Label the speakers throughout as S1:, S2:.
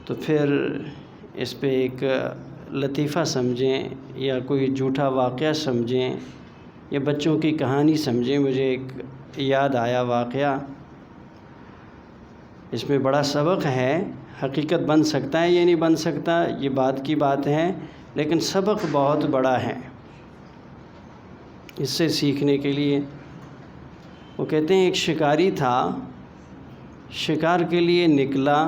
S1: تو پھر اس پہ ایک لطیفہ سمجھیں یا کوئی جھوٹا واقعہ سمجھیں یا بچوں کی کہانی سمجھیں۔ مجھے ایک یاد آیا واقعہ، اس میں بڑا سبق ہے۔ حقیقت بن سکتا ہے یا نہیں بن سکتا، یہ بات کی بات ہے، لیکن سبق بہت بڑا ہے اس سے سیکھنے کے لیے۔ وہ کہتے ہیں ایک شکاری تھا، شکار کے لیے نکلا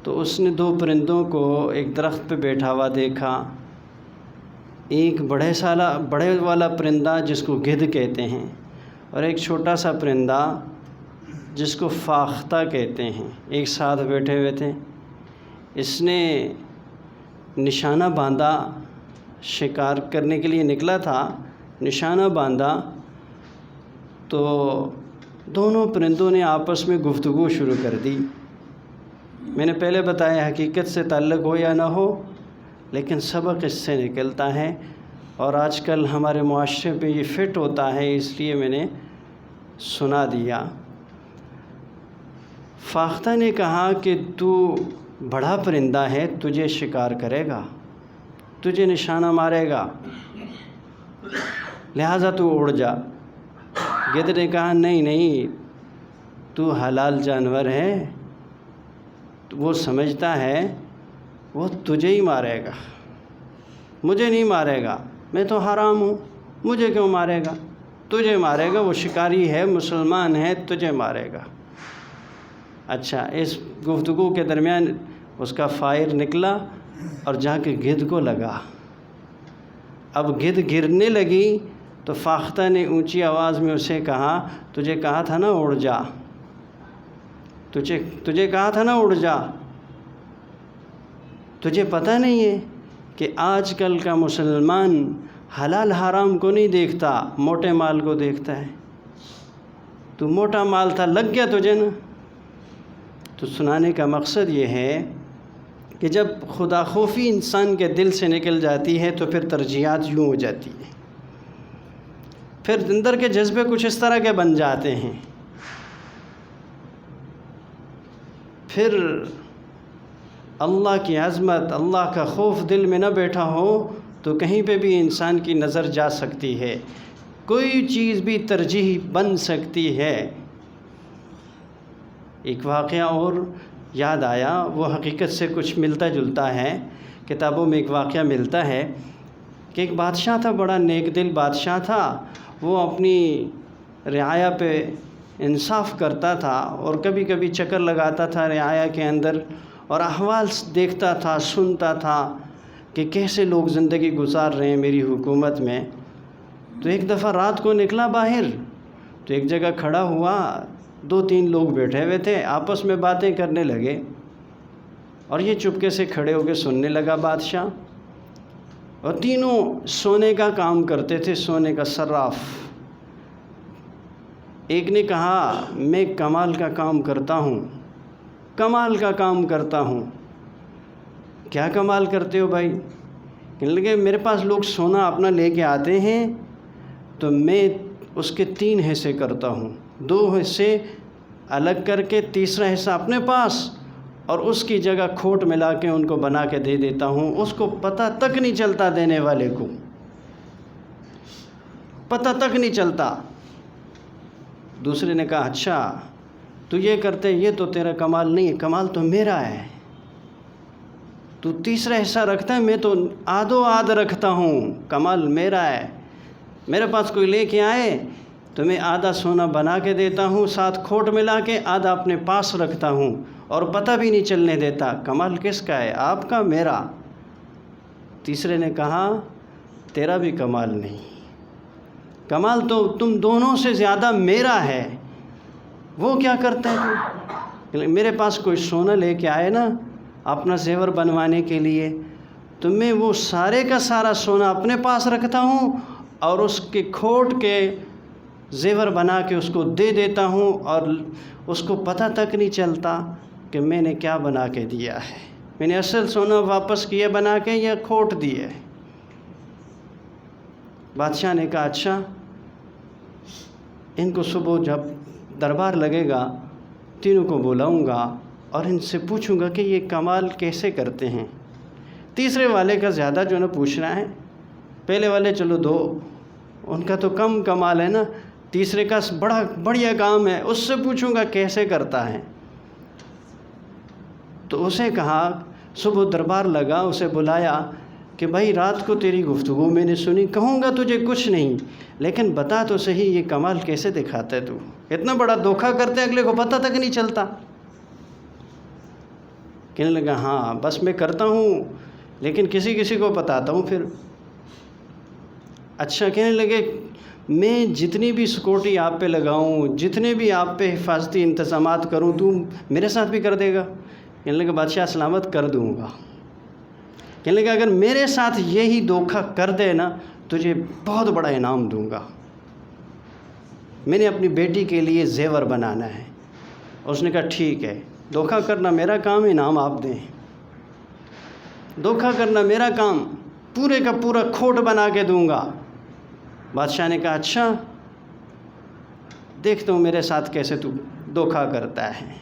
S1: تو اس نے دو پرندوں کو ایک درخت پہ بیٹھا ہوا دیکھا۔ ایک بڑے والا پرندہ جس کو گدھ کہتے ہیں، اور ایک چھوٹا سا پرندہ جس کو فاختہ کہتے ہیں، ایک ساتھ بیٹھے ہوئے تھے۔ اس نے نشانہ باندھا، شکار کرنے کے لیے نکلا تھا، نشانہ باندھا تو دونوں پرندوں نے آپس میں گفتگو شروع کر دی۔ میں نے پہلے بتایا حقیقت سے تعلق ہو یا نہ ہو، لیکن سبق اس سے نکلتا ہے، اور آج کل ہمارے معاشرے پہ یہ فٹ ہوتا ہے، اس لیے میں نے سنا دیا۔ فاختہ نے کہا کہ تو بڑا پرندہ ہے، تجھے شکار کرے گا، تجھے نشانہ مارے گا، لہٰذا تو اڑ جا۔ گدھ نے کہا نہیں، تو حلال جانور ہے، وہ سمجھتا ہے وہ تجھے ہی مارے گا، مجھے نہیں مارے گا، میں تو حرام ہوں، مجھے کیوں مارے گا؟ تجھے مارے گا، وہ شکاری ہے، مسلمان ہے، تجھے مارے گا۔ اچھا، اس گفتگو کے درمیان اس کا فائر نکلا اور جا کے گدھ کو لگا۔ اب گدھ گرنے لگی تو فاختہ نے اونچی آواز میں اسے کہا، تجھے کہا تھا نا اڑ جا، تجھے کہا تھا نا اڑ جا۔ تجھے پتہ نہیں ہے کہ آج کل کا مسلمان حلال حرام کو نہیں دیکھتا، موٹے مال کو دیکھتا ہے۔ تو موٹا مال تھا، لگ گیا تجھے نا۔ تو سنانے کا مقصد یہ ہے کہ جب خدا خوفی انسان کے دل سے نکل جاتی ہے تو پھر ترجیحات یوں ہو جاتی ہیں، پھر اندر کے جذبے کچھ اس طرح کے بن جاتے ہیں۔ پھر اللہ کی عظمت، اللہ کا خوف دل میں نہ بیٹھا ہو تو کہیں پہ بھی انسان کی نظر جا سکتی ہے، کوئی چیز بھی ترجیح بن سکتی ہے۔ ایک واقعہ اور یاد آیا، وہ حقیقت سے کچھ ملتا جلتا ہے، کتابوں میں ایک واقعہ ملتا ہے کہ ایک بادشاہ تھا، بڑا نیک دل بادشاہ تھا، وہ اپنی رعایا پہ انصاف کرتا تھا اور کبھی کبھی چکر لگاتا تھا رعایا کے اندر اور احوال دیکھتا تھا، سنتا تھا کہ کیسے لوگ زندگی گزار رہے ہیں میری حکومت میں۔ تو ایک دفعہ رات کو نکلا باہر، تو ایک جگہ کھڑا ہوا، دو تین لوگ بیٹھے ہوئے تھے، آپس میں باتیں کرنے لگے، اور یہ چپکے سے کھڑے ہو کے سننے لگا بادشاہ۔ اور تینوں سونے کا کام کرتے تھے، سونے کا صراف۔ ایک نے کہا میں کمال کا کام کرتا ہوں، کمال کا کام کرتا ہوں۔ کیا کمال کرتے ہو بھائی؟ کہنے لگے میرے پاس لوگ سونا اپنا لے کے آتے ہیں تو میں اس کے 3 حصے کرتا ہوں، 2 حصے الگ کر کے تیسرا حصہ اپنے پاس، اور اس کی جگہ کھوٹ ملا کے ان کو بنا کے دے دیتا ہوں، اس کو پتہ تک نہیں چلتا، دینے والے کو پتہ تک نہیں چلتا۔ دوسرے نے کہا اچھا تو یہ کرتے، یہ تو تیرا کمال نہیں ہے، کمال تو میرا ہے، تو تیسرا حصہ رکھتا ہے، میں تو آدھو آدھ رکھتا ہوں، کمال میرا ہے۔ میرے پاس کوئی لے کے آئے تو میں آدھا سونا بنا کے دیتا ہوں، ساتھ کھوٹ ملا کے، آدھا اپنے پاس رکھتا ہوں اور پتہ بھی نہیں چلنے دیتا۔ کمال کس کا ہے؟ آپ کا، میرا؟ تیسرے نے کہا تیرا بھی کمال نہیں، کمال تو تم دونوں سے زیادہ میرا ہے۔ وہ کیا کرتا ہے تو؟ میرے پاس کوئی سونا لے کے آئے نا اپنا زیور بنوانے کے لیے، تو میں وہ سارے کا سارا سونا اپنے پاس رکھتا ہوں اور اس کے کھوٹ کے زیور بنا کے اس کو دے دیتا ہوں، اور اس کو پتہ تک نہیں چلتا کہ میں نے کیا بنا کے دیا ہے، میں نے اصل سونا واپس کیا بنا کے یا کھوٹ دیے۔ بادشاہ نے کہا اچھا، ان کو صبح جب دربار لگے گا تینوں کو بلاؤں گا اور ان سے پوچھوں گا کہ یہ کمال کیسے کرتے ہیں۔ تیسرے والے کا زیادہ جو نا پوچھنا ہے، پہلے والے چلو 2 ان کا تو کم کمال ہے نا، تیسرے کا بڑا بڑھیا کام ہے، اس سے پوچھوں گا کیسے کرتا ہے۔ تو اسے کہا، صبح دربار لگا، اسے بلایا کہ بھائی رات کو تیری گفتگو میں نے سنی، کہوں گا تجھے کچھ نہیں، لیکن بتا تو صحیح یہ کمال کیسے دکھاتا ہے، تو اتنا بڑا دھوکہ کرتے اگلے کو پتہ تک نہیں چلتا۔ کہنے لگا ہاں بس میں کرتا ہوں، لیکن کسی کسی کو بتاتا ہوں پھر۔ اچھا، کہنے لگے میں جتنی بھی سیکورٹی آپ پہ لگاؤں، جتنے بھی آپ پہ حفاظتی انتظامات کروں، تو میرے ساتھ بھی کر دے گا؟ کہنے لگا بادشاہ سلامت کر دوں گا۔ کہنے لگا اگر میرے ساتھ یہی دھوکہ کر دے نا، تجھے بہت بڑا انعام دوں گا، میں نے اپنی بیٹی کے لیے زیور بنانا ہے۔ اس نے کہا ٹھیک ہے، دھوکہ کرنا میرا کام، انعام آپ دیں۔ دھوکہ کرنا میرا کام، پورے کا پورا کھوٹ بنا کے دوں گا۔ بادشاہ نے کہا اچھا دیکھتا ہوں میرے ساتھ کیسے تو دھوکہ کرتا ہے،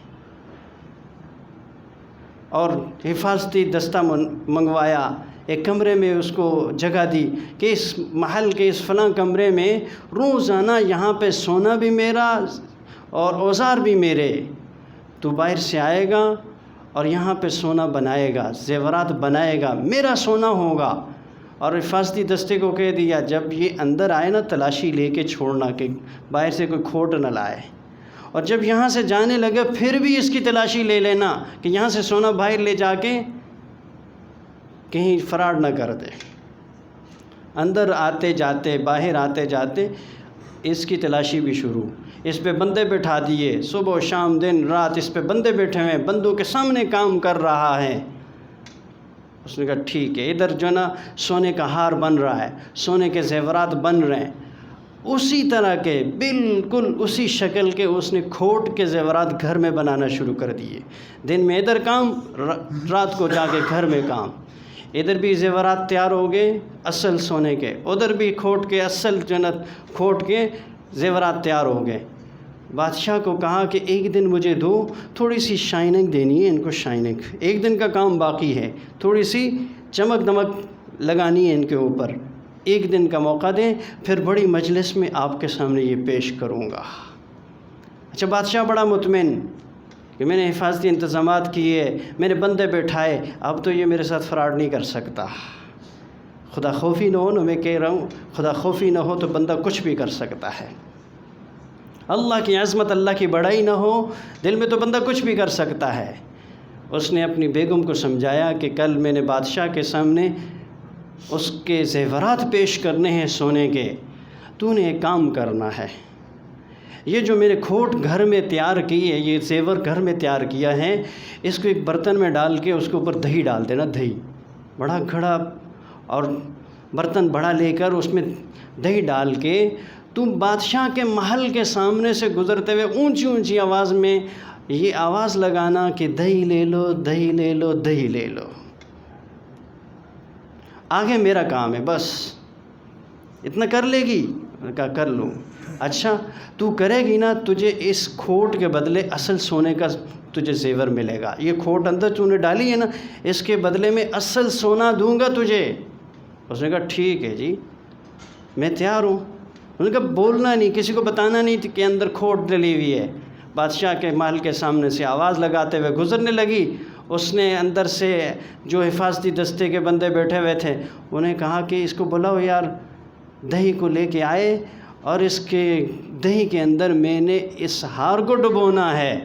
S1: اور حفاظتی دستہ منگوایا، ایک کمرے میں اس کو جگہ دی کہ اس محل کے اس فلاں کمرے میں روزانہ یہاں پہ سونا بھی میرا اور اوزار بھی میرے، تو باہر سے آئے گا اور یہاں پہ سونا بنائے گا، زیورات بنائے گا، میرا سونا ہوگا۔ اور حفاظتی دستے کو کہہ دیا جب یہ اندر آئے نا تلاشی لے کے چھوڑنا، کہ باہر سے کوئی کھوٹ نہ لائے، اور جب یہاں سے جانے لگے پھر بھی اس کی تلاشی لے لینا کہ یہاں سے سونا باہر لے جا کے کہیں فراڈ نہ کر دے۔ اندر آتے جاتے، باہر آتے جاتے اس کی تلاشی بھی شروع۔ اس پہ بندے بٹھا دیے، صبح شام دن رات اس پہ بندے بیٹھے ہوئے ہیں، بندوں کے سامنے کام کر رہا ہے۔ اس نے کہا ٹھیک ہے، ادھر جو نا سونے کا ہار بن رہا ہے، سونے کے زیورات بن رہے ہیں، اسی طرح کے بالکل اسی شکل کے اس نے کھوٹ کے زیورات گھر میں بنانا شروع کر دیے۔ دن میں ادھر کام، رات کو جا کے گھر میں کام، ادھر بھی زیورات تیار ہو گئے اصل سونے کے، ادھر بھی کھوٹ کے اصل جنت کھوٹ کے زیورات تیار ہو گئے۔ بادشاہ کو کہا کہ ایک دن مجھے دو، تھوڑی سی شائننگ دینی ہے ان کو، شائننگ، ایک دن کا کام باقی ہے، تھوڑی سی چمک دمک لگانی ہے ان کے اوپر، ایک دن کا موقع دیں، پھر بڑی مجلس میں آپ کے سامنے یہ پیش کروں گا۔ اچھا، بادشاہ بڑا مطمئن کہ میں نے حفاظتی انتظامات کیے، میں نے بندے بیٹھائے، اب تو یہ میرے ساتھ فراڈ نہیں کر سکتا۔ خدا خوفی نہ ہو نا، میں کہہ رہا ہوں خدا خوفی نہ ہو تو بندہ کچھ بھی کر سکتا ہے۔ اللہ کی عظمت، اللہ کی بڑائی نہ ہو دل میں تو بندہ کچھ بھی کر سکتا ہے۔ اس نے اپنی بیگم کو سمجھایا کہ کل میں نے بادشاہ کے سامنے اس کے زیورات پیش کرنے ہیں سونے کے، تو نے ایک کام کرنا ہے، یہ جو میرے کھوٹ گھر میں تیار کی ہے، یہ زیور گھر میں تیار کیا ہے، اس کو ایک برتن میں ڈال کے اس کے اوپر دہی ڈال دینا، دہی بڑا گھڑا اور برتن بڑا لے کر اس میں دہی ڈال کے تم بادشاہ کے محل کے سامنے سے گزرتے ہوئے اونچی اونچی آواز میں یہ آواز لگانا کہ دہی لے لو، دہی لے لو، دہی لے لو، آگے میرا کام ہے، بس اتنا کر لے گی؟ کہا کر لوں۔ اچھا تو کرے گی نا، تجھے اس کھوٹ کے بدلے اصل سونے کا تجھے زیور ملے گا، یہ کھوٹ اندر تو نے ڈالی ہے نا، اس کے بدلے میں اصل سونا دوں گا تجھے۔ اس نے کہا ٹھیک ہے جی، میں تیار ہوں۔ انہوں نے کہا بولنا نہیں، کسی کو بتانا نہیں کہ اندر کھوٹ ڈلی ہوئی ہے۔ بادشاہ کے محل کے سامنے سے آواز لگاتے ہوئے گزرنے لگی، اس نے اندر سے جو حفاظتی دستے کے بندے بیٹھے ہوئے تھے انہیں کہا کہ اس کو بلاؤ یار، دہی کو لے کے آئے، اور اس کے دہی کے اندر میں نے اس ہار کو ڈبونا ہے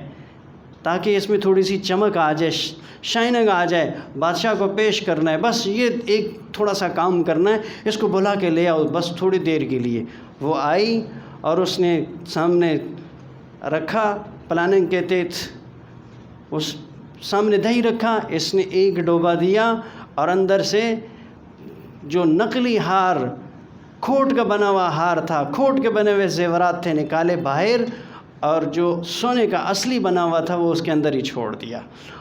S1: تاکہ اس میں تھوڑی سی چمک آ جائے، شائننگ آ جائے، بادشاہ کو پیش کرنا ہے، بس یہ ایک تھوڑا سا کام کرنا ہے، اس کو بلا کے لے آؤ بس تھوڑی دیر کے لیے۔ وہ آئی اور اس نے سامنے رکھا، پلاننگ کے تحت اس سامنے دہی رکھا، اس نے ایک ڈوبا دیا اور اندر سے جو نقلی ہار، کھوٹ کا بنا ہوا ہار تھا، کھوٹ کے بنے ہوئے زیورات تھے، نکالے باہر، اور جو سونے کا اصلی بنا ہوا تھا وہ اس کے اندر ہی چھوڑ دیا،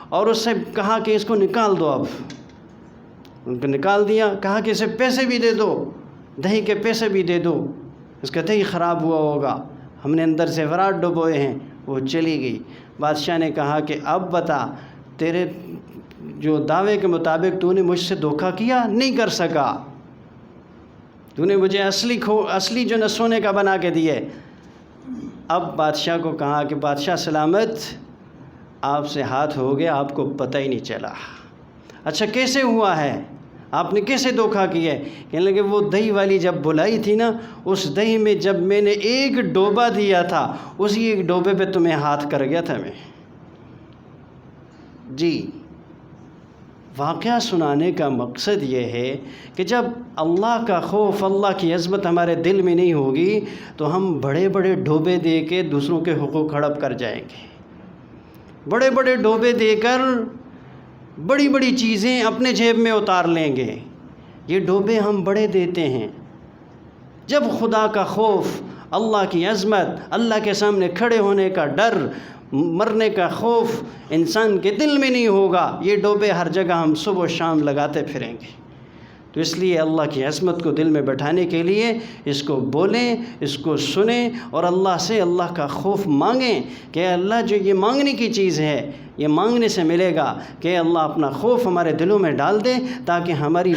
S1: اور اس سے کہا کہ اس کو نکال دو۔ اب ان کو نکال دیا، کہا کہ اسے پیسے بھی دے دو، دہی کے پیسے بھی دے دو، اس کا دہی خراب ہوا ہوگا، ہم نے اندر زیورات ڈبوئے ہیں۔ وہ چلی گئی، بادشاہ نے کہا کہ اب بتا، تیرے جو دعوے کے مطابق تو نے مجھ سے دھوکہ کیا؟ نہیں کر سکا، تو نے مجھے اصلی جو نہ سونے کا بنا کے دیے۔ اب بادشاہ کو کہا کہ بادشاہ سلامت، آپ سے ہاتھ ہو گیا، آپ کو پتہ ہی نہیں چلا۔ اچھا کیسے ہوا ہے؟ آپ نے کیسے دھوکہ کیا ہے؟ کہنے لگے وہ دہی والی جب بلائی تھی نا، اس دہی میں جب میں نے ایک ڈوبا دیا تھا، اسی ایک ڈوبے پہ تمہیں ہاتھ کر گیا تھا میں۔ جی، واقعہ سنانے کا مقصد یہ ہے کہ جب اللہ کا خوف، اللہ کی عظمت ہمارے دل میں نہیں ہوگی تو ہم بڑے بڑے ڈوبے دے کے دوسروں کے حقوق ہڑپ کر جائیں گے، بڑے بڑے ڈوبے دے کر بڑی بڑی چیزیں اپنے جیب میں اتار لیں گے۔ یہ ڈوبے ہم بڑے دیتے ہیں۔ جب خدا کا خوف، اللہ کی عظمت، اللہ کے سامنے کھڑے ہونے کا ڈر، مرنے کا خوف انسان کے دل میں نہیں ہوگا، یہ ڈوبے ہر جگہ ہم صبح و شام لگاتے پھریں گے۔ تو اس لیے اللہ کی عظمت کو دل میں بٹھانے کے لیے اس کو بولیں، اس کو سنیں اور اللہ سے اللہ کا خوف مانگیں کہ اللہ جو یہ مانگنے کی چیز ہے، یہ مانگنے سے ملے گا کہ اللہ اپنا خوف ہمارے دلوں میں ڈال دے، تاکہ ہماری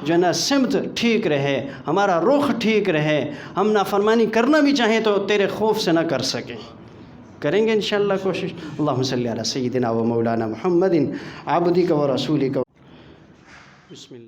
S1: جو نا سمت ٹھیک رہے، ہمارا رخ ٹھیک رہے، ہم نافرمانی کرنا بھی چاہیں تو تیرے خوف سے نہ کر سکیں۔ کریں گے انشاءاللہ کوشش۔ اللہم صلی علی سیدنا و مولانا محمد عبدک و رسولک۔ بسم اللہ۔